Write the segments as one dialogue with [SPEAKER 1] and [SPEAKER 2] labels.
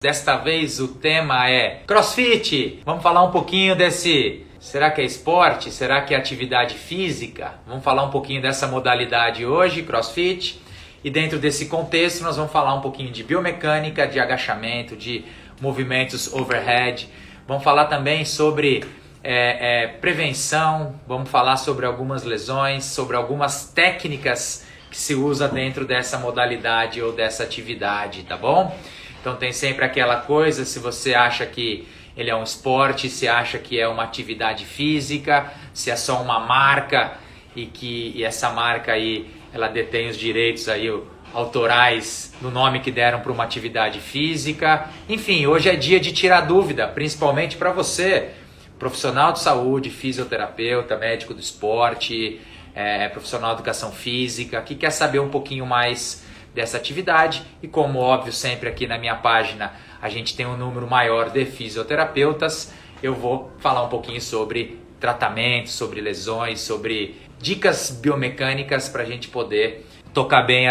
[SPEAKER 1] Desta vez o tema é CrossFit. Vamos falar um pouquinho desse... Será que é esporte? Será que é atividade física? Vamos falar um pouquinho dessa modalidade hoje, CrossFit. E dentro desse contexto nós vamos falar um pouquinho de biomecânica, de agachamento, de movimentos overhead. Vamos falar também sobre prevenção, vamos falar sobre algumas lesões, sobre algumas técnicas que se usa dentro dessa modalidade ou dessa atividade, tá bom? Então tem sempre aquela coisa, se você acha que ele é um esporte, se acha que é uma atividade física, se é só uma marca e essa marca aí, ela detém os direitos aí autorais no nome que deram para uma atividade física. Enfim, hoje é dia de tirar dúvida, principalmente para você, profissional de saúde, fisioterapeuta, médico do esporte, profissional de educação física, que quer saber um pouquinho mais dessa atividade. E como óbvio, sempre aqui na minha página a gente tem um número maior de fisioterapeutas, eu vou falar um pouquinho sobre tratamento, sobre lesões, sobre dicas biomecânicas para a gente poder tocar bem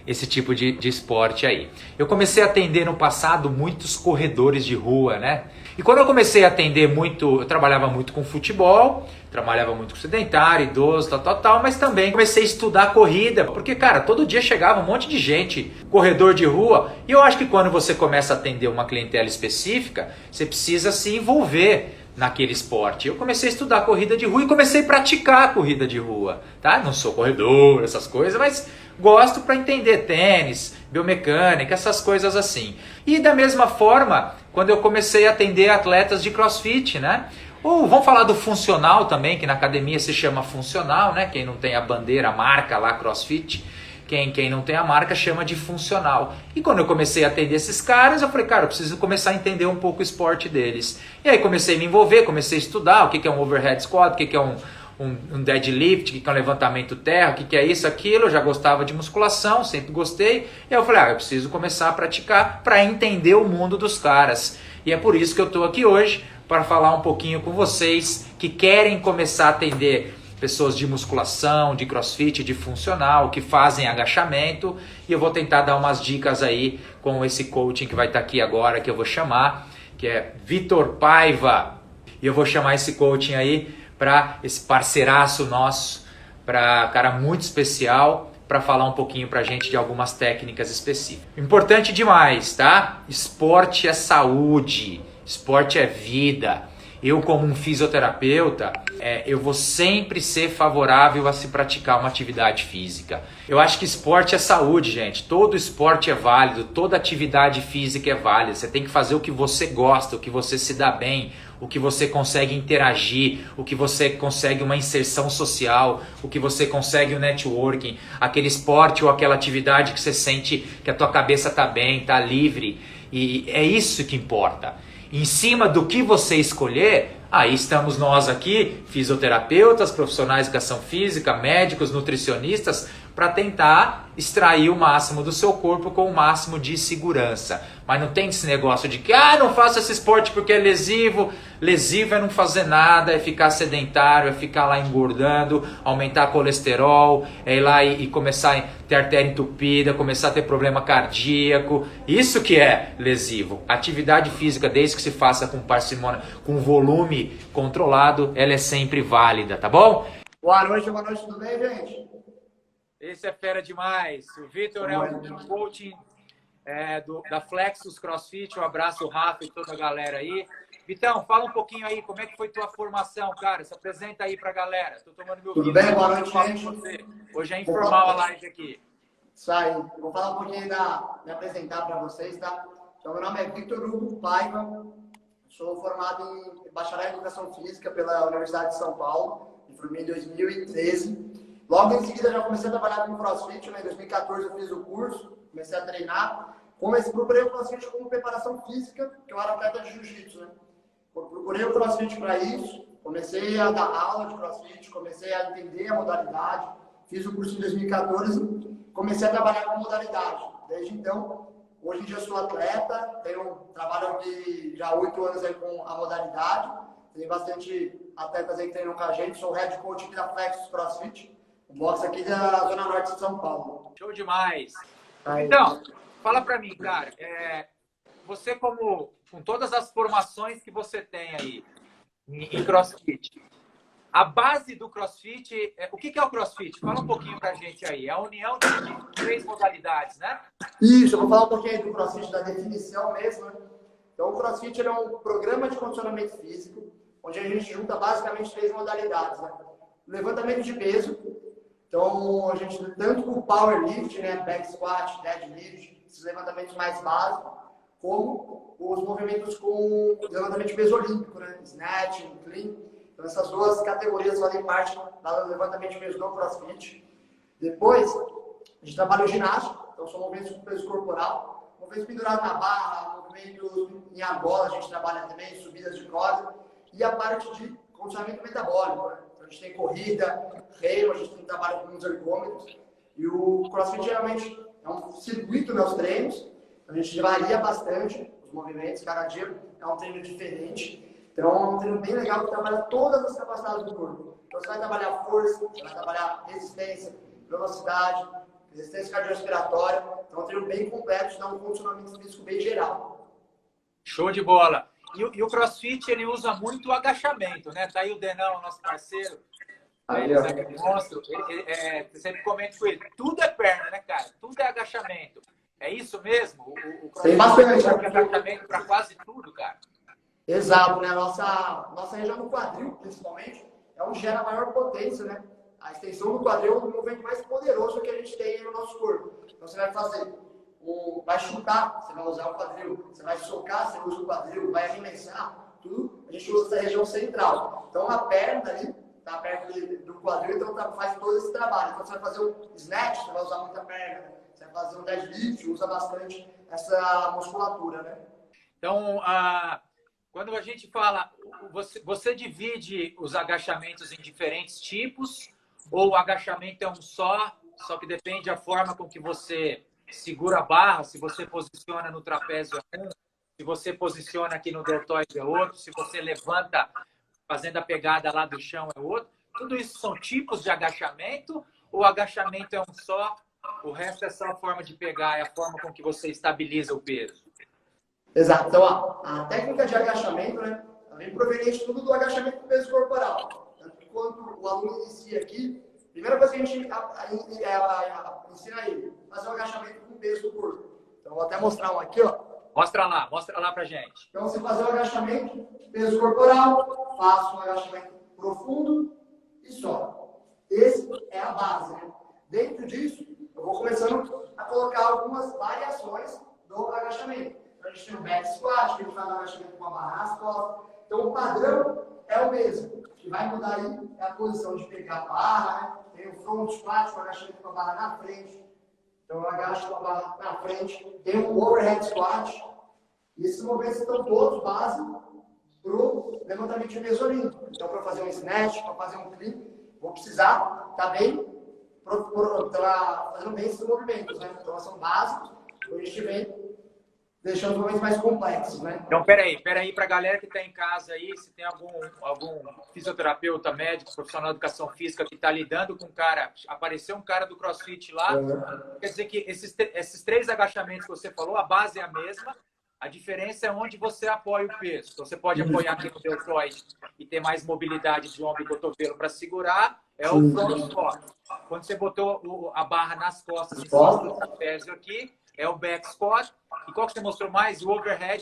[SPEAKER 1] esse tipo de esporte aí. Eu comecei a atender no passado muitos corredores de rua, né? E quando eu comecei a atender muito, eu trabalhava muito com futebol, trabalhava muito com sedentário, idoso, tal, mas também comecei a estudar corrida, porque, cara, todo dia chegava um monte de gente, corredor de rua, e eu acho que quando você começa a atender uma clientela específica, você precisa se envolver naquele esporte. Eu comecei a estudar corrida de rua e comecei a praticar a corrida de rua, tá? Não sou corredor, essas coisas, mas gosto para entender tênis, biomecânica, essas coisas assim. E da mesma forma, quando eu comecei a atender atletas de CrossFit, né? Ou vamos falar do funcional também, que na academia se chama funcional, né? Quem não tem a bandeira, a marca lá, CrossFit, quem não tem a marca chama de funcional. E quando eu comecei a atender esses caras, eu falei, cara, eu preciso começar a entender um pouco o esporte deles. E aí comecei a me envolver, comecei a estudar o que é um overhead squat, o que é um deadlift, o que é um levantamento terra, o que é isso, aquilo. Eu já gostava de musculação, sempre gostei. E aí eu falei, eu preciso começar a praticar para entender o mundo dos caras. E é por isso que eu estou aqui hoje, para falar um pouquinho com vocês que querem começar a atender pessoas de musculação, de crossfit, de funcional, que fazem agachamento. E eu vou tentar dar umas dicas aí com esse coaching que vai estar aqui agora, que eu vou chamar, que é Vitor Paiva. E eu vou chamar esse coaching aí para esse parceiraço nosso, para cara muito especial, para falar um pouquinho para a gente de algumas técnicas específicas. Importante demais, tá? Esporte é saúde, esporte é vida. Eu, como um fisioterapeuta, eu vou sempre ser favorável a se praticar uma atividade física. Eu acho que esporte é saúde, gente. Todo esporte é válido, toda atividade física é válida. Você tem que fazer o que você gosta, o que você se dá bem, o que você consegue interagir, o que você consegue uma inserção social, o que você consegue um networking, aquele esporte ou aquela atividade que você sente que a tua cabeça está bem, está livre. E é isso que importa. Em cima do que você escolher, aí estamos nós aqui, fisioterapeutas, profissionais de educação física, médicos, nutricionistas, para tentar extrair o máximo do seu corpo com o máximo de segurança. Mas não tem esse negócio de que não faço esse esporte porque é lesivo. Lesivo é não fazer nada, é ficar sedentário, é ficar lá engordando, aumentar colesterol, é ir lá e começar a ter artéria entupida, começar a ter problema cardíaco. Isso que é lesivo. Atividade física, desde que se faça com parcimônia, com volume controlado, ela é sempre válida, tá bom?
[SPEAKER 2] Boa noite, tudo bem, gente?
[SPEAKER 1] Esse é fera demais. O Vitor é o coaching da Flexus CrossFit. Um abraço, Rafa e toda a galera aí. Vitão, fala um pouquinho aí, como é que foi tua formação, cara? Se apresenta aí pra galera. Tô tomando meu
[SPEAKER 2] Tudo bem? Boa noite, gente.
[SPEAKER 1] Hoje é informal a live aqui.
[SPEAKER 2] Isso aí. Vou falar um pouquinho me apresentar para vocês, tá? Então, meu nome é Vitor Hugo Paiva. Sou formado em bacharel em Educação Física pela Universidade de São Paulo. Me formei em 2013. Logo em seguida, já comecei a trabalhar com CrossFit, né? Em 2014 eu fiz o curso, comecei a treinar. Procurei o CrossFit como preparação física, porque eu era atleta de jiu-jitsu, né? Procurei o CrossFit para isso, comecei a dar aula de CrossFit, comecei a entender a modalidade, fiz o curso em 2014, comecei a trabalhar com a modalidade. Desde então, hoje em dia eu sou atleta, trabalho aqui já há 8 anos aí com a modalidade, tem bastante atletas aí que treinam com a gente, sou head coach aqui da Flexus CrossFit. Box aqui da Zona Norte de São Paulo.
[SPEAKER 1] Show demais. Então, fala pra mim, cara. você como com todas as formações que você tem aí em CrossFit, a base do CrossFit, o que é o CrossFit? Fala um pouquinho pra gente aí. É a união de três modalidades, né?
[SPEAKER 2] Isso, eu vou falar um pouquinho aí do CrossFit, da definição mesmo, né? Então, o CrossFit ele é um programa de condicionamento físico, onde a gente junta basicamente três modalidades, né? Levantamento de peso, então a gente tanto com o powerlift, né, back squat, deadlift, esses levantamentos mais básicos, como os movimentos com levantamento de peso olímpico, né, snatch, clean. Então, essas duas categorias fazem parte do levantamento de peso do CrossFit. Depois, a gente trabalha o ginásio, então são movimentos com peso corporal, movimentos pendurados na barra, movimentos em argola, a gente trabalha também, subidas de corda, e a parte de condicionamento metabólico, né? Então, a gente tem corrida, remo, a gente tem trabalho com os ergômetros, e o CrossFit geralmente é um circuito nos treinos, a gente varia bastante os movimentos, cada dia é um treino diferente. Então, é um treino bem legal que trabalha todas as capacidades do corpo. Então, você vai trabalhar força, você vai trabalhar resistência, velocidade, resistência cardiorrespiratória. Então, é um treino bem completo, dá um condicionamento físico bem geral.
[SPEAKER 1] Show de bola. E o CrossFit, ele usa muito o agachamento, né? Tá aí o Denão, nosso parceiro. Ele é monstro. Você sempre comenta com ele. Tudo é perna, né, cara? Tudo é agachamento. É isso mesmo? O
[SPEAKER 2] Tem bastante
[SPEAKER 1] agachamento para quase tudo, cara.
[SPEAKER 2] Exato, né? Nossa região do quadril, principalmente, é onde gera a maior potência, né? A extensão do quadril é o movimento mais poderoso que a gente tem no nosso corpo. Então, você vai fazer, vai chutar, você vai usar o quadril. Você vai socar, você usa o quadril. Vai arremessar, tudo, a gente usa essa região central. Então, a perna ali, tá perto do quadril, então faz todo esse trabalho. Então, você vai fazer um snatch, você vai usar muita perna. Você vai fazer um deadlift, usa bastante essa musculatura, né?
[SPEAKER 1] Então, quando a gente fala, você divide os agachamentos em diferentes tipos, ou o agachamento é um só que depende da forma com que você segura a barra, se você posiciona no trapézio é um, se você posiciona aqui no deltoide é outro, se você levanta fazendo a pegada lá do chão é outro. Tudo isso são tipos de agachamento, ou o agachamento é um só, o resto é só a forma de pegar, é a forma com que você estabiliza o peso?
[SPEAKER 2] Exato. Então, a técnica de agachamento, né, ela vem proveniente tudo do agachamento do peso corporal. Tanto que quando o aluno inicia aqui, a primeira coisa que a gente ensina ele, fazer o agachamento com o peso do corpo. Então, vou até mostrar um aqui, ó.
[SPEAKER 1] Mostra lá pra gente.
[SPEAKER 2] Então, você fazer o agachamento, peso corporal, faço um agachamento profundo e só. Esse é a base, né? Dentro disso, eu vou começando a colocar algumas variações do agachamento. Então, a gente tem o back squat, que a gente faz o agachamento com a barra nas costas. Então, o padrão é o mesmo. O que vai mudar aí é a posição de pegar a barra, né? Tem o front squat, o agachamento com a barra na frente. Então, eu agacho com a barra na frente. Tem o overhead squat. E esses movimentos estão todos base para o levantamento de peso olímpico. Então, para fazer um snatch, para fazer um clean, vou precisar estar bem, fazendo bem esses movimentos, né? Então, são básicos, a gente vem deixando os movimentos mais complexos, né?
[SPEAKER 1] Então, peraí, para a galera que está em casa aí, se tem algum fisioterapeuta, médico, profissional de educação física que está lidando com um cara, apareceu um cara do CrossFit lá, quer dizer que esses três agachamentos que você falou, a base é a mesma, a diferença é onde você apoia o peso. Então, você pode apoiar aqui no deltoide e ter mais mobilidade de ombro e cotovelo para segurar, é o front squat. Quando você botou a barra nas costas, em cima do trapézio aqui, é o back squat. E qual que você mostrou mais? O overhead.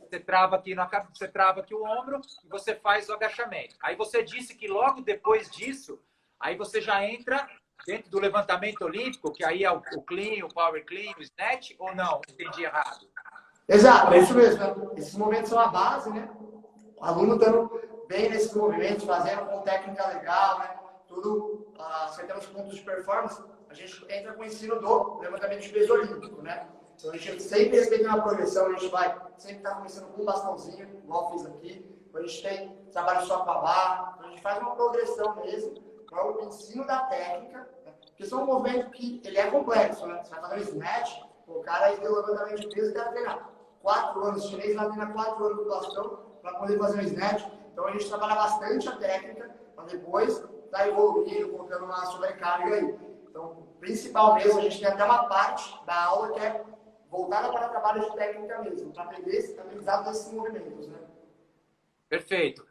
[SPEAKER 1] Você trava aqui você trava aqui o ombro e você faz o agachamento. Aí você disse que logo depois disso, aí você já entra dentro do levantamento olímpico, que aí é o clean, o power clean, o snatch, ou não? Entendi errado.
[SPEAKER 2] Exato, é isso mesmo. Esses movimentos são a base, né? O aluno estando bem nesses movimentos, fazendo com técnica legal, né? Tudo, acertando os pontos de performance, a gente entra com o ensino do levantamento de peso olímpico, né? Então, a gente sempre respeita uma progressão, a gente vai sempre estar começando com um bastãozinho, igual eu fiz aqui. A gente tem trabalho só com a barra, a gente faz uma progressão mesmo, para o ensino da técnica, né? Porque são um movimento que ele é complexo, né? Você vai fazer um snatch, o cara aí tem o levantamento de peso e deve treinar 4 anos, o chinês vai treinar 4 anos do bastão para poder fazer um snatch. Então, a gente trabalha bastante a técnica, para depois estar evoluindo, colocando uma sobrecarga aí. Então, o principal mesmo, a gente tem até uma parte da aula que é voltada para trabalho de técnica mesmo, para aprender aprendizado desses movimentos, né?
[SPEAKER 1] Perfeito.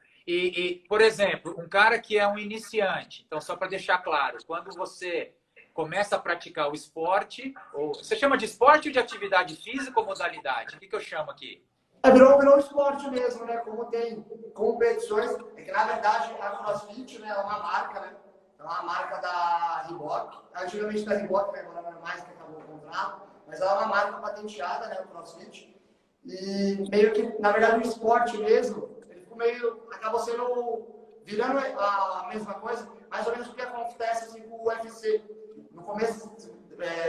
[SPEAKER 1] Por exemplo, um cara que é um iniciante, então só para deixar claro, quando você começa a praticar o esporte, ou você chama de esporte ou de atividade física ou modalidade? O que eu chamo aqui?
[SPEAKER 2] Virou um esporte mesmo, né? Como tem competições, é que na verdade a CrossFit, né, é uma marca, né? É uma marca da Reebok, antigamente da Reebok, né? Agora não é mais que acabou o contrato, mas ela é uma marca patenteada, né, o CrossFit. E meio que, na verdade, o esporte mesmo, ele ficou meio, acabou sendo, virando a mesma coisa, mais ou menos o que acontece assim, com o UFC. No começo,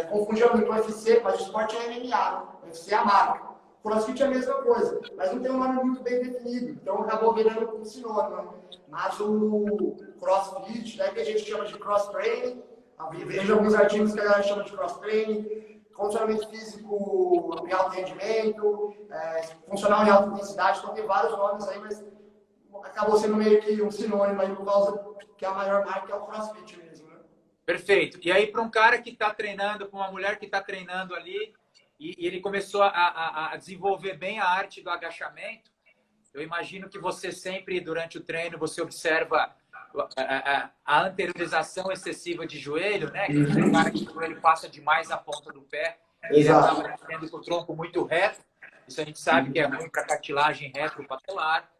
[SPEAKER 2] confundia muito o UFC, mas o esporte é MMA, né? O UFC é a marca. O CrossFit é a mesma coisa, mas não tem um nome muito bem definido, então acabou virando um sinônimo. Né? Mas o CrossFit, daí que a gente chama de cross-training, vejo alguns artigos que a galera chama de cross-training, condicionamento físico em alto rendimento, funcional em alta intensidade, então tem vários nomes aí, mas acabou sendo meio que um sinônimo aí por causa que a maior marca é o CrossFit mesmo. Né?
[SPEAKER 1] Perfeito. E aí, para um cara que está treinando, para uma mulher que está treinando ali, e ele começou a desenvolver bem a arte do agachamento, eu imagino que você sempre, durante o treino, você observa a anteriorização excessiva de joelho, né? Que o cara que o joelho passa demais a ponta do pé, e ele acaba tendo com o tronco muito reto. Isso a gente sabe que é ruim para a cartilagem retropatelar.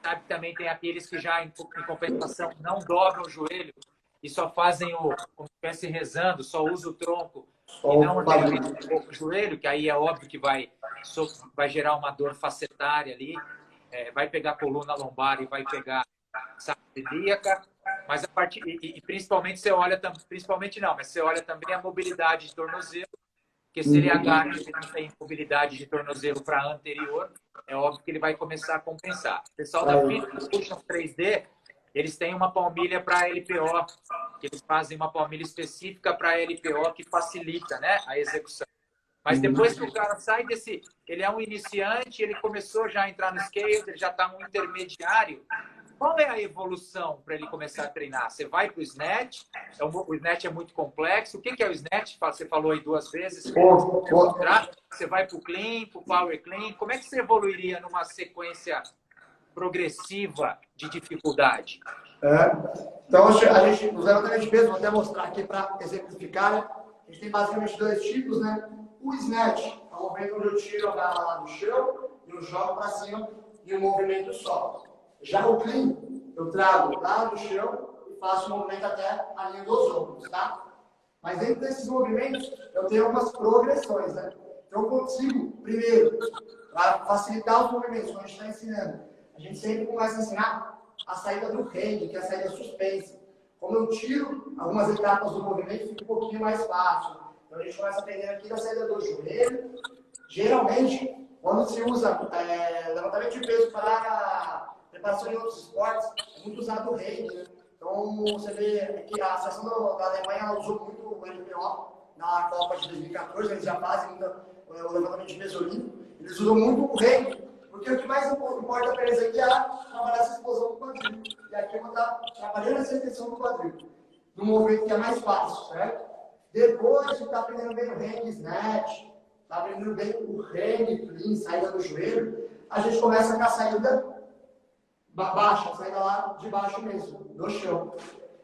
[SPEAKER 1] Sabe que também tem aqueles que já, em compensação, não dobram o joelho e só fazem como se estivesse rezando, só usa o tronco e não o joelho, que aí é óbvio que vai gerar uma dor facetária ali, vai pegar a coluna lombar e vai pegar ilíaca, mas principalmente você olha, principalmente não, mas você olha também a mobilidade de tornozelo, porque se ele agacha e não tem mobilidade de tornozelo para anterior, é óbvio que ele vai começar a compensar. O pessoal da Fitness Fusion 3D, eles têm uma palmilha para LPO, que eles fazem uma palmilha específica para LPO que facilita, né, a execução. Mas depois que o cara sai desse... Ele é um iniciante, ele começou já a entrar no scale, ele já está no intermediário. Qual é a evolução para ele começar a treinar? Você vai para o snatch, o snatch é muito complexo. O que é o snatch? Você falou aí 2 vezes. Você vai para o clean, para o power clean. Como é que você evoluiria numa sequência progressiva de dificuldade?
[SPEAKER 2] Então, a gente, os levantamentos de peso, vou até mostrar aqui para exemplificar, né? A gente tem basicamente 2 tipos, né? O snatch é um movimento onde eu tiro a barra lá do chão e eu jogo para cima em um movimento só. Já o clean, eu trago lá do chão e faço o movimento até a linha dos ombros, tá? Mas dentro desses movimentos, eu tenho algumas progressões, né? Então, eu consigo, primeiro, para facilitar os movimentos, quando a gente está ensinando, a gente sempre começa a ensinar a saída do hang, que é a saída suspensa. Como eu tiro algumas etapas do movimento, fica um pouquinho mais fácil. Então, a gente começa a aprender aqui da saída do joelho. Geralmente, quando se usa levantamento de peso para preparação em outros esportes, é muito usado o hang, né? Então, você vê que a seleção da Alemanha ela usou muito o LPO na Copa de 2014, eles já fazem ainda o levantamento de peso olímpico. Eles usam muito o hang, porque o que mais importa para eles aqui é trabalhar essa explosão do quadril. E aqui eu vou estar trabalhando essa extensão do quadril, num movimento que é mais fácil, certo? Depois de estar aprendendo bem o hang snatch, está aprendendo bem o hang clean, saída do joelho, a gente começa com a saída baixa, a saída lá de baixo mesmo, do chão.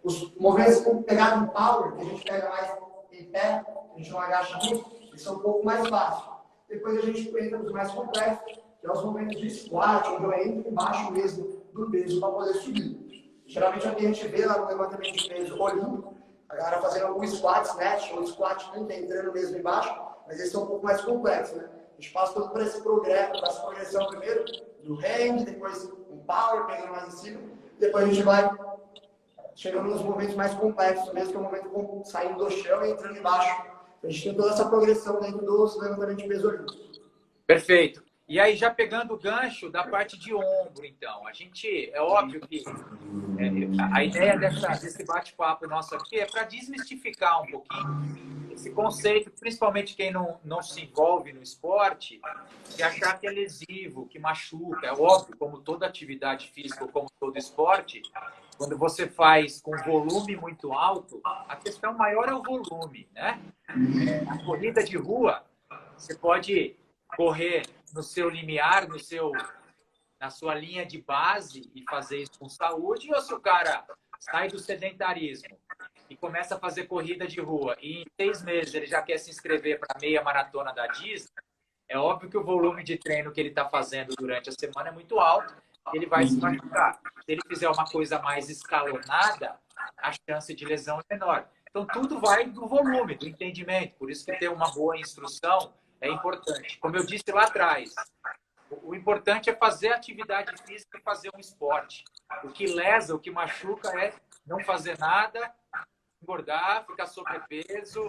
[SPEAKER 2] Os movimentos com pegada em power, que a gente pega mais em pé, a gente não agacha muito, eles são um pouco mais fáceis. Depois a gente entra nos mais complexos, que é os movimentos de squat, onde eu entro embaixo mesmo do peso para poder subir. Geralmente aqui a gente vê lá no levantamento de peso olímpico, a galera fazendo o squat snatch, ou squat clean, entrando mesmo embaixo, mas eles são um pouco mais complexos, né? A gente passa todo por esse progresso, essa progressão primeiro, do hang, depois um power, pegando mais em cima, depois a gente vai chegando nos movimentos mais complexos mesmo, que é o momento saindo do chão e entrando embaixo. A gente tem toda essa progressão dentro dos levantamentos de peso olímpico.
[SPEAKER 1] Perfeito. E aí, já pegando o gancho da parte de ombro, então, é óbvio que a ideia desse bate-papo nosso aqui é para desmistificar um pouquinho esse conceito, principalmente quem não se envolve no esporte, de achar que é lesivo, que machuca. É óbvio, como toda atividade física, ou como todo esporte, quando você faz com volume muito alto, a questão maior é o volume, né? A corrida de rua, Você pode correr no seu limiar, na sua linha de base e fazer isso com saúde, ou se o cara sai do sedentarismo e começa a fazer corrida de rua e em 6 meses ele já quer se inscrever para a meia maratona da Disney, é óbvio que o volume de treino que ele está fazendo durante a semana é muito alto, ele vai se machucar. Se ele fizer uma coisa mais escalonada, a chance de lesão é menor. Então, tudo vai do volume, do entendimento. Por isso que ter uma boa instrução é importante. Como eu disse lá atrás, o importante é fazer atividade física e fazer um esporte. O que lesa, o que machuca é não fazer nada, engordar, ficar sobrepeso,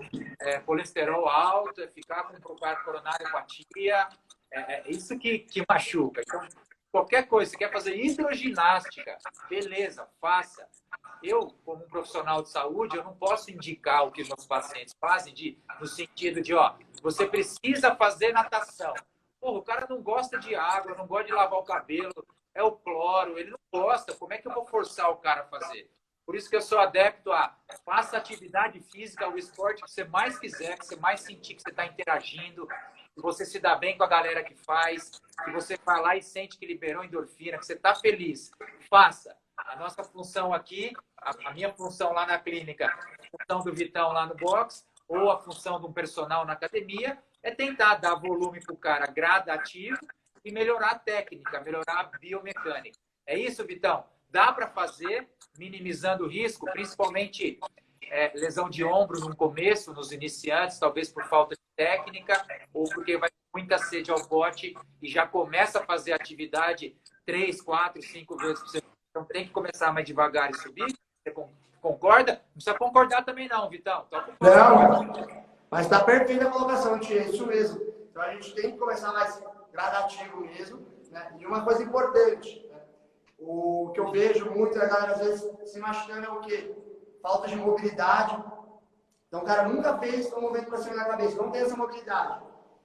[SPEAKER 1] colesterol alto, ficar com coronariopatia. É isso que machuca. Então, qualquer coisa, você quer fazer hidroginástica, beleza, faça. Eu, como um profissional de saúde, eu não posso indicar o que os meus pacientes fazem no sentido de, você precisa fazer natação. Porra, o cara não gosta de água, não gosta de lavar o cabelo, é o cloro, ele não gosta. Como é que eu vou forçar o cara a fazer? Por isso que eu sou adepto a faça atividade física, o esporte que você mais quiser, que você mais sentir que você está interagindo, que você se dá bem com a galera que faz, que você vai lá e sente que liberou endorfina, que você está feliz. Faça. A nossa função aqui, a minha função lá na clínica, a função do Vitão lá no box, ou a função de um personal na academia, é tentar dar volume para o cara gradativo e melhorar a técnica, melhorar a biomecânica. É isso, Vitão? Dá para fazer, minimizando o risco, principalmente lesão de ombro no começo, nos iniciantes, talvez por falta de técnica, ou porque vai ter muita sede ao bote e já começa a fazer atividade 3, 4, 5 vezes por semana. Então tem que começar mais devagar e subir. Você concorda? Não precisa concordar também não, Vitão.
[SPEAKER 2] Não, mas está perfeita a colocação, Tia, é isso mesmo. Então a gente tem que começar mais gradativo mesmo, né? E uma coisa importante, né? O que eu vejo muito, a galera às vezes se machucando é o quê? Falta de mobilidade. Então o cara nunca fez um movimento para cima da cabeça, não tem essa mobilidade.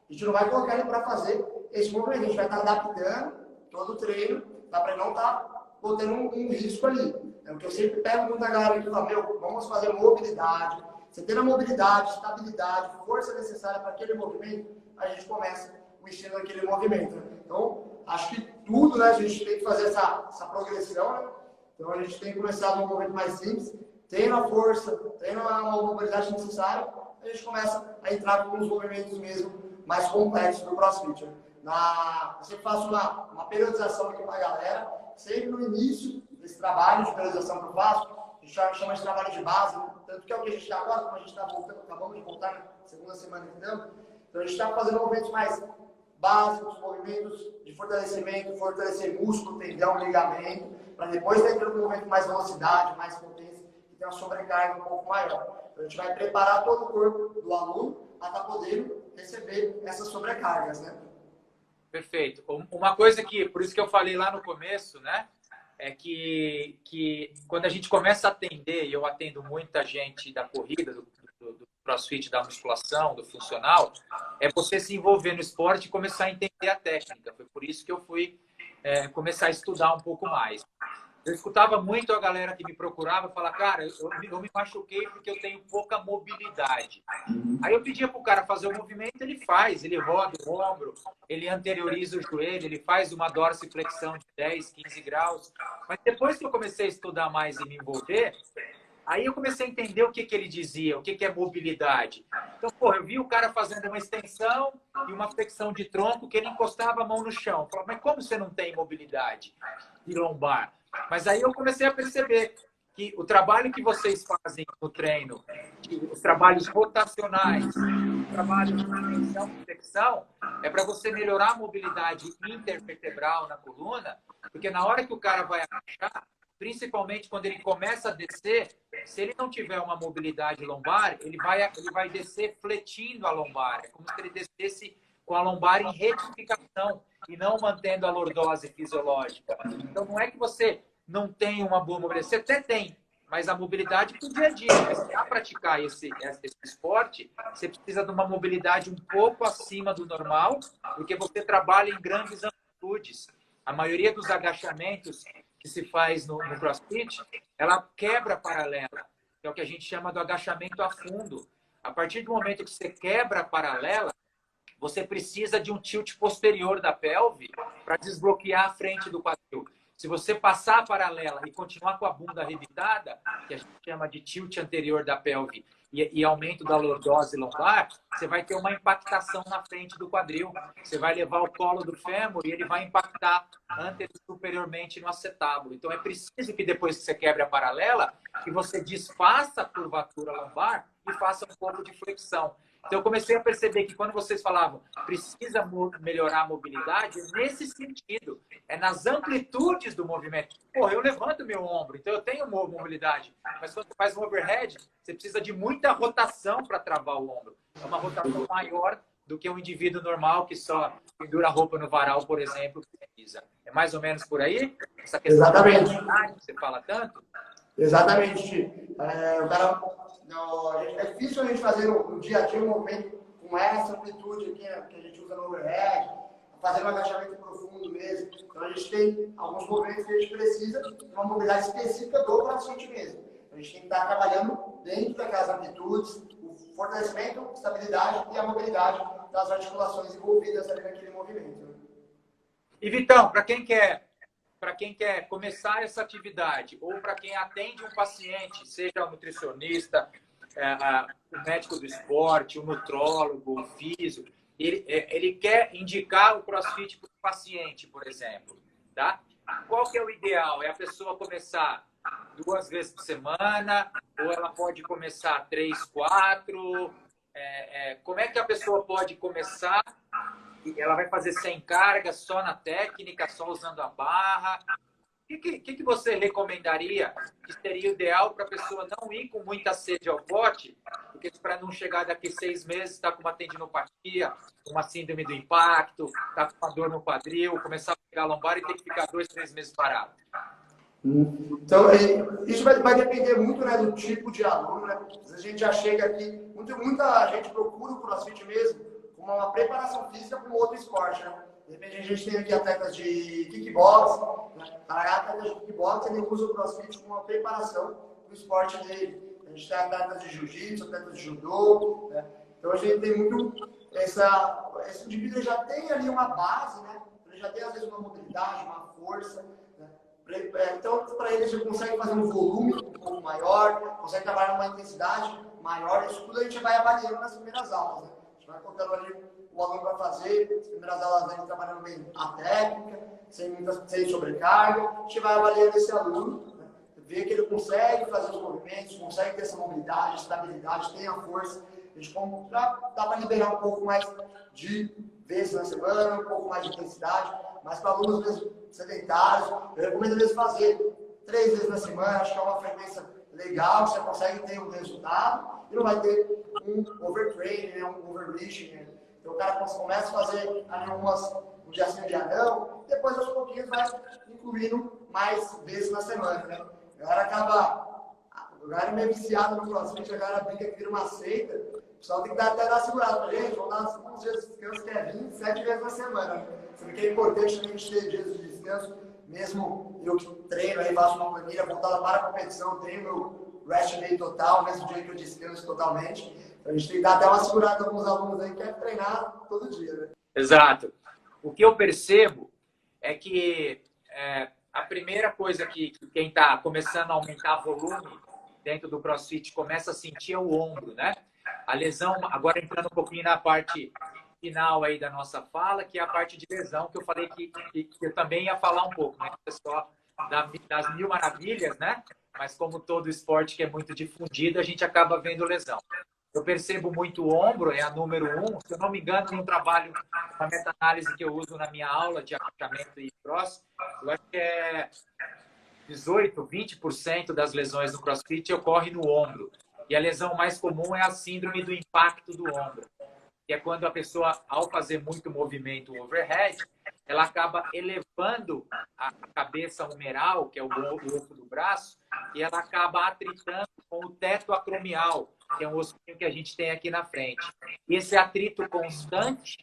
[SPEAKER 2] A gente não vai colocar ele para fazer esse movimento, a gente vai estar adaptando todo o treino, para ele não estar botando um risco ali. É o que eu sempre pergunto da galera que fala, vamos fazer mobilidade. Você tendo a mobilidade, estabilidade, força necessária para aquele movimento, a gente começa o estilo daquele movimento. Né? Então, acho que tudo, né, a gente tem que fazer essa progressão. Né? Então, a gente tem que começar num movimento mais simples, tendo a força, tendo a mobilidade necessária, a gente começa a entrar com os movimentos mesmo mais complexos do CrossFit. Né? Eu sempre faço uma periodização aqui para a galera, sempre no início desse trabalho de periodização que eu faço, a gente chama de trabalho de base, né? Tanto que é o que a gente está agora, como a gente está voltando, acabamos de voltar na segunda semana que estamos, então a gente está fazendo movimentos mais básicos, movimentos de fortalecimento, fortalecer músculo, tendão, ligamento, para depois ter aquele movimento mais velocidade, mais potência, que tem uma sobrecarga um pouco maior. Então a gente vai preparar todo o corpo do aluno para estar podendo receber essas sobrecargas, né?
[SPEAKER 1] Perfeito. Uma coisa que, por isso que eu falei lá no começo, né? É que quando a gente começa a atender, e eu atendo muita gente da corrida, do CrossFit, da musculação, do funcional, é você se envolver no esporte e começar a entender a técnica. Foi por isso que eu fui começar a estudar um pouco mais. Eu escutava muito a galera que me procurava falar, cara, eu me machuquei porque eu tenho pouca mobilidade. Aí eu pedia para o cara fazer o movimento, ele faz, ele roda o ombro, ele anterioriza o joelho, ele faz uma dorsiflexão de 10, 15 graus. Mas depois que eu comecei a estudar mais e me envolver, aí eu comecei a entender o que ele dizia, o que é mobilidade. Então, eu vi o cara fazendo uma extensão e uma flexão de tronco que ele encostava a mão no chão. Eu falava, mas como você não tem mobilidade de lombar? Mas aí eu comecei a perceber que o trabalho que vocês fazem no treino, os trabalhos rotacionais, o trabalho de extensão e flexão, é para você melhorar a mobilidade intervertebral na coluna, porque na hora que o cara vai agachar, principalmente quando ele começa a descer, se ele não tiver uma mobilidade lombar, ele vai descer fletindo a lombar. É como se ele descesse com a lombar em retificação e não mantendo a lordose fisiológica. Então, não é que você não tem uma boa mobilidade, você até tem, mas a mobilidade para o dia a dia. Mas para praticar esse esporte, você precisa de uma mobilidade um pouco acima do normal, porque você trabalha em grandes amplitudes. A maioria dos agachamentos que se faz no CrossFit, ela quebra paralela, que é o que a gente chama do agachamento a fundo. A partir do momento que você quebra a paralela, você precisa de um tilt posterior da pelve para desbloquear a frente do quadril. Se você passar a paralela e continuar com a bunda revidada, que a gente chama de tilt anterior da pelve, e aumento da lordose lombar, você vai ter uma impactação na frente do quadril. Você vai levar o colo do fêmur e ele vai impactar anterior e superiormente no acetábulo. Então, é preciso que depois que você quebre a paralela, que você desfaça a curvatura lombar e faça um pouco de flexão. Então, eu comecei a perceber que quando vocês falavam precisa melhorar a mobilidade, é nesse sentido, é nas amplitudes do movimento. Porra, eu levanto meu ombro, então eu tenho mobilidade. Mas quando você faz um overhead, você precisa de muita rotação para travar o ombro. É uma rotação maior do que um indivíduo normal que só pendura a roupa no varal, por exemplo, que precisa. É mais ou menos por aí? Essa questão
[SPEAKER 2] Exatamente.
[SPEAKER 1] da mobilidade que você fala tanto?
[SPEAKER 2] Exatamente. O cara, é difícil a gente fazer no dia a dia um movimento com essa amplitude aqui, né, que a gente usa no overhead, fazer um agachamento profundo mesmo. Então, a gente tem alguns movimentos que a gente precisa de uma mobilidade específica do crossfit mesmo. A gente tem que estar trabalhando dentro daquelas amplitudes, o fortalecimento, a estabilidade e a mobilidade das articulações envolvidas ali naquele movimento. Né?
[SPEAKER 1] E Vitão, para quem quer começar essa atividade, ou para quem atende um paciente, seja o nutricionista, o médico do esporte, o nutrólogo, o físio, ele quer indicar o CrossFit para o paciente, por exemplo, tá? Qual que é o ideal? É a pessoa começar 2 vezes por semana, ou ela pode começar 3, 4? Como é que a pessoa pode começar? Ela vai fazer sem carga, só na técnica, só usando a barra? O que você recomendaria que seria o ideal para a pessoa não ir com muita sede ao pote, porque para não chegar daqui 6 meses, está com uma tendinopatia, uma síndrome do impacto, está com uma dor no quadril, começar a pegar a lombar e ter que ficar 2, 3 meses parado?
[SPEAKER 2] Então, isso vai depender muito, né, do tipo de aluno. Né? A gente já chega aqui, muita gente procura o CrossFit mesmo como uma preparação física para um outro esporte. Né? De repente, a gente tem aqui atletas de kickbox, né? Para atletas de kickbox, ele usa o CrossFit como uma preparação para o esporte dele. A gente tem atletas de jiu-jitsu, atletas de judô. Né? Então, a gente tem muito esse indivíduo já tem ali uma base, né? Ele já tem, às vezes, uma mobilidade, uma força. Né? Então, para ele, você consegue fazer um volume um pouco maior, consegue trabalhar numa intensidade maior. Isso tudo a gente vai avaliando nas primeiras aulas. Né? A gente vai colocando ali o aluno vai fazer, as primeiras aulas dele trabalhando bem a técnica, sem sobrecarga. A gente vai avaliando esse aluno, né? Ver que ele consegue fazer os movimentos, consegue ter essa mobilidade, estabilidade, tem a força. A gente dá para liberar um pouco mais de vezes na semana, um pouco mais de intensidade, mas para alunos mesmo sedentários, eu recomendo eles fazer 3 vezes na semana, acho que é uma frequência legal, você consegue ter um resultado e não vai ter um overtraining, né, um overreaching. Né? Então o cara começa a fazer um dia sim, um dia não, depois aos pouquinhos vai incluindo mais vezes na semana. Né? O galera é meio viciado no CrossFit, a galera brinca que vira uma seita, o pessoal tem que até dar segurada pra gente, vamos dar uns dias de descanso que é 27 vezes na semana. Né? Sendo que é importante também a gente ter dias de descanso, mesmo eu que treino, aí faço uma planilha voltada para a competição, treino meu rest day total, mesmo dia que eu descanso totalmente. Então, a gente tem que dar até uma segurada com alguns alunos aí que querem treinar todo dia. Né?
[SPEAKER 1] Exato. O que eu percebo é que a primeira coisa que quem está começando a aumentar volume dentro do CrossFit começa a sentir é o ombro, né? A lesão, agora entrando um pouquinho na parte final aí da nossa fala, que é a parte de lesão, que eu falei que eu também ia falar um pouco, né? Só das 1000 maravilhas, né? Mas como todo esporte que é muito difundido, a gente acaba vendo lesão. Eu percebo muito o ombro, é a número 1. Se eu não me engano, no trabalho, uma meta-análise que eu uso na minha aula de agachamento e cross, eu acho que é 18%, 20% das lesões no CrossFit ocorre no ombro. E a lesão mais comum é a síndrome do impacto do ombro, que é quando a pessoa, ao fazer muito movimento overhead, ela acaba elevando a cabeça humeral, que é o osso do braço, e ela acaba atritando com o teto acromial, que é um ossinho que a gente tem aqui na frente. E esse atrito constante,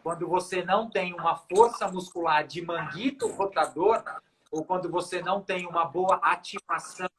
[SPEAKER 1] quando você não tem uma força muscular de manguito rotador, ou quando você não tem uma boa ativação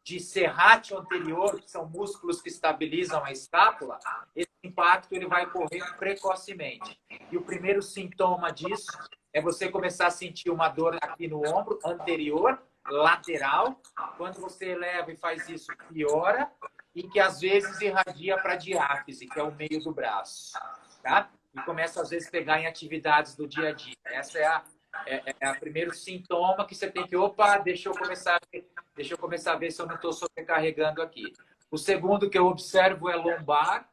[SPEAKER 1] de serrátil anterior, que são músculos que estabilizam a escápula, esse impacto ele vai ocorrer precocemente. E o primeiro sintoma disso é você começar a sentir uma dor aqui no ombro anterior, lateral. Quando você eleva e faz isso, piora, e que às vezes irradia para a diáfise, que é o meio do braço, tá? E começa às vezes a pegar em atividades do dia a dia. Essa é o primeiro sintoma que você tem que, opa, deixa eu começar a ver se eu não estou sobrecarregando aqui. O segundo que eu observo é lombar,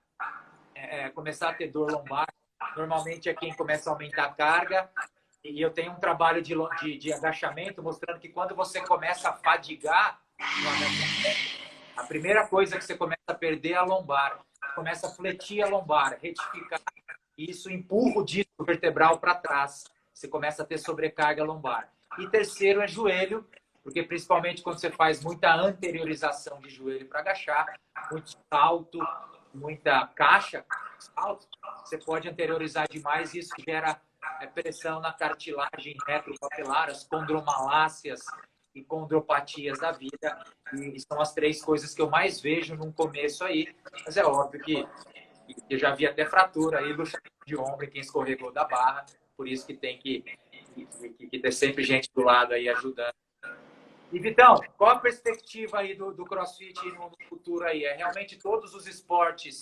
[SPEAKER 1] começar a ter dor lombar. Normalmente é quem começa a aumentar a carga. E eu tenho um trabalho de agachamento mostrando que quando você começa a fadigar no agachamento, a primeira coisa que você começa a perder é a lombar. Começa a fletir a lombar, retificar. E isso empurra o disco vertebral para trás. Você começa a ter sobrecarga lombar. E terceiro é joelho, porque principalmente quando você faz muita anteriorização de joelho para agachar, muito salto, muita caixa, salto, você pode anteriorizar demais e isso gera pressão na cartilagem retropapilar, as condromalácias e condropatias da vida. E são as três coisas que eu mais vejo no começo aí. Mas é óbvio que eu já vi até fratura aí, luxamento de ombro em quem escorregou da barra. Por isso que tem que ter sempre gente do lado aí ajudando. E, Vitão, qual a perspectiva aí do CrossFit no futuro aí? É realmente todos os esportes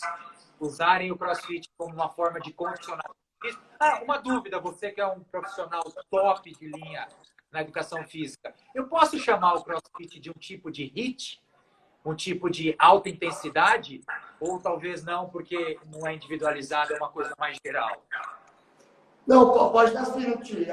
[SPEAKER 1] usarem o CrossFit como uma forma de condicionamento? Uma dúvida, você que é um profissional top de linha na educação física, eu posso chamar o CrossFit de um tipo de HIIT? Um tipo de alta intensidade? Ou talvez não, porque não é individualizado, é uma coisa mais geral?
[SPEAKER 2] Não, pode dar seguinte,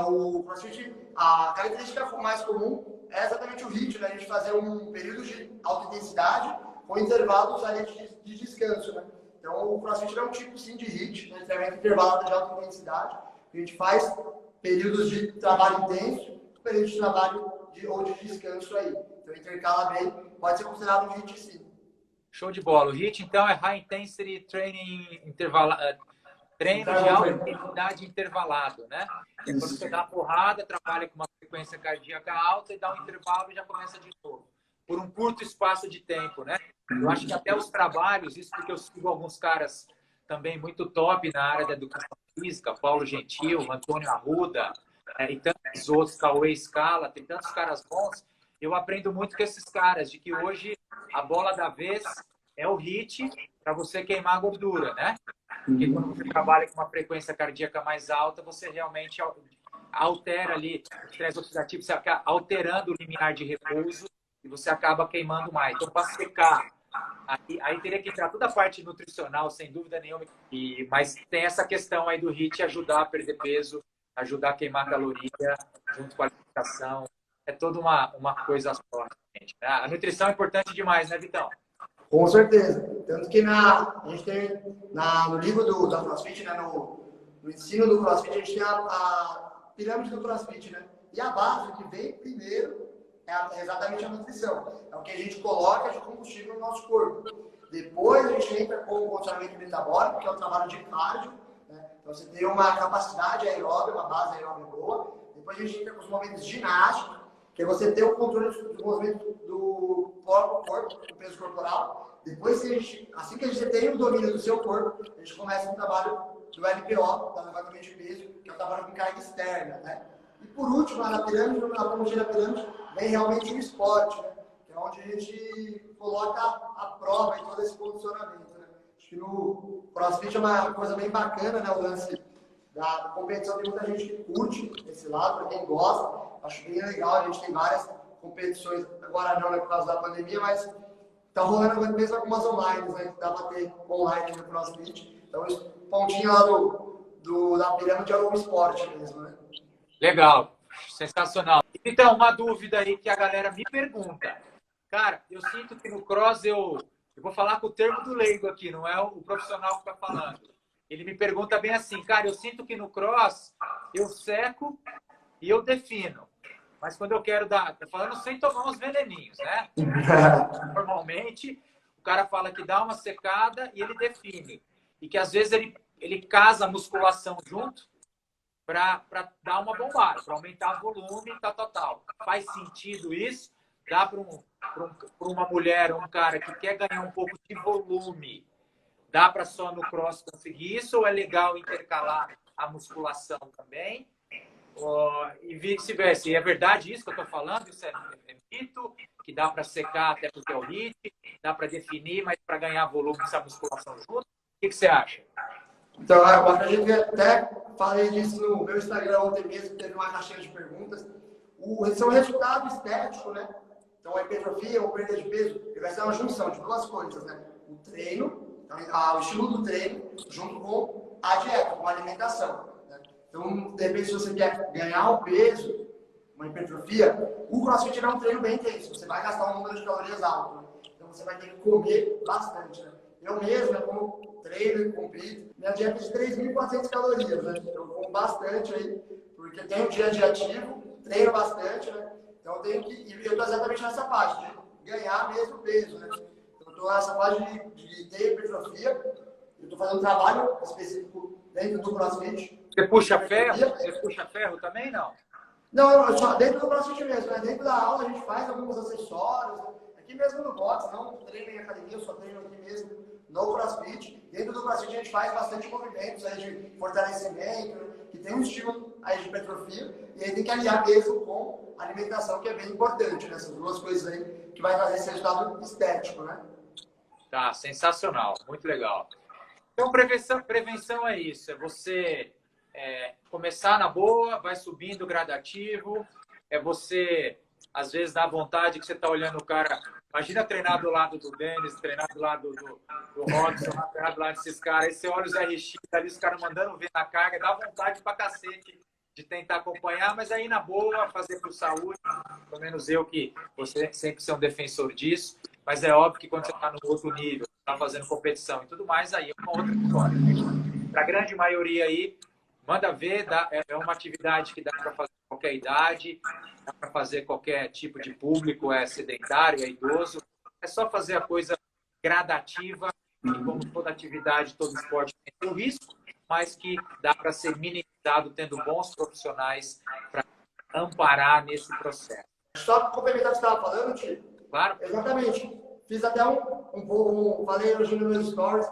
[SPEAKER 2] o CrossFit, a característica mais comum é exatamente o HIIT, né? A gente fazer um período de alta intensidade com intervalos ali de descanso, né? Então, o CrossFit é um tipo, sim, de HIIT, né? Treinamento intervalado de alta intensidade. A gente faz períodos de trabalho intenso, períodos de trabalho ou de descanso aí. Então, intercala bem, pode ser considerado um HIIT, sim.
[SPEAKER 1] Show de bola. O HIIT, então, é High Intensity Training treino de alta intensidade intervalado, né? É quando você dá porrada, trabalha com uma frequência cardíaca alta e dá um intervalo e já começa de novo. Por um curto espaço de tempo, né? Eu acho que até os trabalhos, isso porque eu sigo alguns caras também muito top na área da educação física, Paulo Gentil, Antônio Arruda, e tantos outros, Cauê Scala, tem tantos caras bons. Eu aprendo muito com esses caras, de que hoje a bola da vez é o HIIT para você queimar a gordura, né? Porque quando você trabalha com uma frequência cardíaca mais alta, você realmente altera ali o estresse oxidativo, você acaba alterando o limiar de repouso e você acaba queimando mais. Então, para secar, aí teria que entrar toda a parte nutricional, sem dúvida nenhuma. Mas tem essa questão aí do HIIT ajudar a perder peso, ajudar a queimar caloria, junto com a alimentação. É toda uma coisa só, gente. A nutrição é importante demais, né, Vitão?
[SPEAKER 2] Com certeza. Tanto que a gente tem no livro da CrossFit, né, no ensino do CrossFit, a gente tem a pirâmide do CrossFit, né? E a base, que vem primeiro, é exatamente a nutrição. É o que a gente coloca de combustível no nosso corpo. Depois a gente entra com o condicionamento metabólico, que é o trabalho de cardio, né? Então você tem uma capacidade aeróbica, uma base aeróbica boa. Depois a gente entra com os movimentos ginásticos, que é você ter o controle do movimento do corpo, do peso corporal. Depois, assim que a gente tem o domínio do seu corpo, a gente começa um trabalho do LPO, da levantamento de peso, que é o trabalho com carga externa, né? E por último, na pirâmide, na apologia da pirâmide, vem realmente o esporte, né? Que é onde a gente coloca a prova e todo esse condicionamento, né? Acho que no CrossFit é uma coisa bem bacana, né? O lance da competição, tem muita gente que curte esse lado, para quem gosta. Acho bem legal, a gente tem várias competições, agora não, né, por causa da pandemia, mas tá rolando mesmo algumas online, né, que dá para ter online no CrossFit. Então, esse pontinho lá da pirâmide é o esporte mesmo, né?
[SPEAKER 1] Legal, sensacional. Então, uma dúvida aí que a galera me pergunta. Cara, eu sinto que no cross eu vou falar com o termo do leigo aqui, não é o profissional que está falando. Ele me pergunta bem assim, cara, eu sinto que no cross eu seco e eu defino. Mas quando eu quero dar, tô falando sem tomar uns veneninhos, né? Normalmente, o cara fala que dá uma secada e ele define. E que às vezes ele casa a musculação junto para dar uma bombada, para aumentar o volume, tal. Faz sentido isso? Dá para para uma mulher ou um cara que quer ganhar um pouco de volume, dá para só no cross conseguir isso ou é legal intercalar a musculação também? E vice-versa. E é verdade isso que eu estou falando? Isso é mito? Que dá para secar até porque é o HIIT, dá para definir, mas para ganhar volume essa musculação junto? O que você acha?
[SPEAKER 2] Então, eu acredito que até falei disso no meu Instagram ontem mesmo, teve uma caixinha de perguntas. São resultados estéticos, né? Então, a hipertrofia ou perda de peso vai ser uma junção de duas coisas, né? O treino, então, o estilo do treino, junto com a dieta, com a alimentação. Né? Então, de repente, se você quer ganhar o peso, uma hipertrofia, o CrossFit é um treino bem intenso. Você vai gastar um número de calorias alto. Né? Então, você vai ter que comer bastante, né? Eu mesmo, como treino e compito, minha dieta é de 3.400 calorias, né? Eu como bastante aí, porque tenho dia a dia ativo, treino bastante, né? Então eu tenho que. E eu estou exatamente nessa parte, de ganhar mesmo peso, né? Então, eu estou nessa parte de ter hipertrofia, eu estou fazendo um trabalho específico dentro do CrossFit.
[SPEAKER 1] Você puxa ferro? Você puxa ferro também, não?
[SPEAKER 2] Não, só dentro do CrossFit mesmo, né? Dentro da aula a gente faz alguns acessórios, né? Aqui mesmo no box, não treino em academia, eu só treino aqui mesmo no CrossFit. Dentro do CrossFit a gente faz bastante movimentos aí de fortalecimento, né? Que tem um estilo aí de hipertrofia, e aí tem que aliar mesmo com a alimentação, que é bem importante, né? Essas duas coisas aí que vai trazer esse resultado estético, né?
[SPEAKER 1] Tá, sensacional, muito legal. Então, prevenção é isso, é você começar na boa, vai subindo gradativo, é você, às vezes, dá vontade que você está olhando o cara. Imagina treinar do lado do Denis, treinar do lado do Robson, treinar do lado desses caras. Aí você olha os RX, ali os caras mandando ver na carga, dá vontade pra cacete de tentar acompanhar, mas aí na boa, fazer por saúde, pelo menos eu que você sempre ser um defensor disso, mas é óbvio que quando você está no outro nível, está fazendo competição e tudo mais, aí é uma outra história. Para a grande maioria aí, manda ver, é uma atividade que dá para fazer qualquer idade, dá para fazer qualquer tipo de público, é sedentário, é idoso. É só fazer a coisa gradativa, e como toda atividade, todo esporte tem seu risco, mas que dá para ser minimizado tendo bons profissionais para amparar nesse processo.
[SPEAKER 2] Só complementar o que você estava falando, Tio.
[SPEAKER 1] Claro?
[SPEAKER 2] Exatamente. Fiz até falei hoje nos meus stories,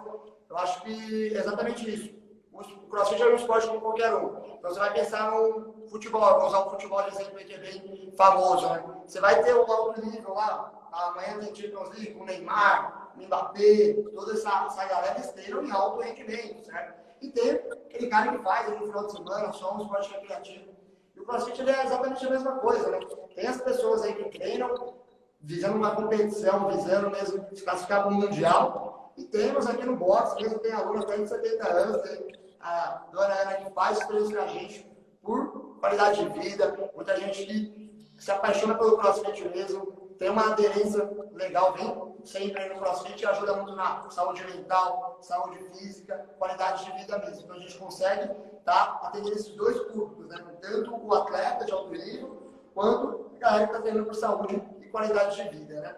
[SPEAKER 2] eu acho que é exatamente isso. O CrossFit é um esporte como qualquer um. Então você vai pensar no futebol, vou usar o futebol de exemplo que é bem famoso, né? Você vai ter um alto nível lá, amanhã tem Champions League com o Neymar, o Mbappé, toda essa galera, eles treinam em alto rendimento, certo? E tem aquele cara que faz ali no final de semana, só um esporte recreativo. E o CrossFit ele é exatamente a mesma coisa, né? Tem as pessoas aí que treinam visando uma competição, visando mesmo se classificar para o Mundial. E temos aqui no box, mesmo tem aluno até de 70 anos, tem a dona Ana que faz treinos com a gente por qualidade de vida, muita gente que se apaixona pelo CrossFit mesmo, tem uma aderência legal, vem sempre no CrossFit e ajuda muito na saúde mental, saúde física, qualidade de vida mesmo. Então a gente consegue estar atendendo esses dois públicos, né? Tanto o atleta de alto nível, quanto a galera que está treinando por saúde e qualidade de vida, né?